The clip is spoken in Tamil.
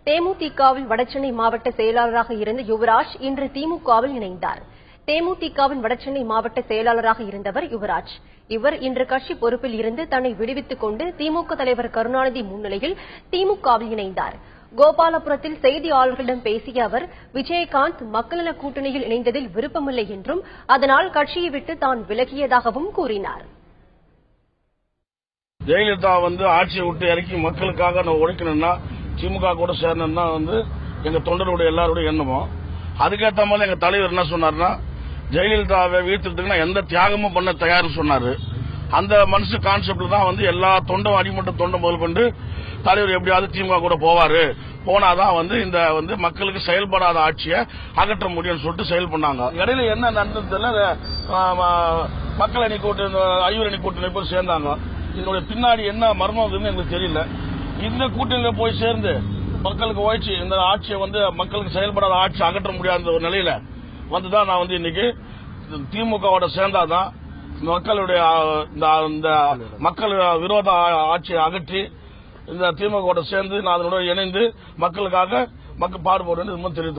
தேமுதிகவில் வடசென்னை மாவட்ட செயலாளராக இருந்த யுவராஜ் இன்று திமுகவில் இணைந்தார். தேமுதிகவின் வடசென்னை மாவட்ட செயலாளராக இருந்தவர் யுவராஜ். இவர் இன்று கட்சி பொறுப்பில் இருந்து தன்னை விடுவித்துக் கொண்டு திமுக தலைவர் கருணாநிதி முன்னிலையில் திமுகவில் இணைந்தார். கோபாலபுரத்தில் செய்தியாளர்களிடம் பேசிய அவர், விஜயகாந்த் மக்கள் நல கூட்டணியில் இணைந்ததில் விருப்பமில்லை என்றும் அதனால் கட்சியை விட்டு தான் விலகியதாகவும் கூறினார். ஜெயலலிதா ஆட்சியை விட்டு இறக்கி மக்களுக்காக நான் உழைக்கணும்னா திமுக கூட சேரணும்னா எங்க தொண்டருடைய எல்லாருடைய எண்ணமும். அதுக்கேற்ற மாதிரி எங்க தலைவர் என்ன சொன்னார்னா, ஜெயலலிதாவை வீழ்த்துறதுக்கு நான் எந்த தியாகமும் பண்ண தயார்னு சொன்னாரு. அந்த மனசு கான்செப்ட்ல தான் எல்லா தொண்டும் அடிமட்ட தொண்டும் முதல் கொண்டு தலைவர் எப்படியாவது திமுக கூட போவாரு, போனாதான் இந்த மக்களுக்கு செயல்படாத ஆட்சியை அகற்ற முடியும்னு சொல்லிட்டு செயல் பண்ணாங்க. இடையில என்ன நடந்ததுல மக்கள் அணி கூட்டணி ஐவர் அணி கூட்டணி போய் சேர்ந்தாங்க. இதனுடைய பின்னாடி என்ன மர்மம் எங்களுக்கு தெரியல. இந்த கூட்டணியில போய் சேர்ந்து மக்களுக்கு உழைச்சி இந்த ஆட்சியை மக்களுக்கு செயல்படாத ஆட்சி அகற்ற முடியாத ஒரு நிலையில வந்துதான் நான் இன்னைக்கு திமுகவோட சேர்ந்தாதான் மக்களுடைய இந்த மக்கள் விரோத ஆட்சியை அகற்றி இந்த திமுகவோட சேர்ந்து நான் அதனோட இணைந்து மக்களுக்காக பாடுபடுவேன் தெரிவித்து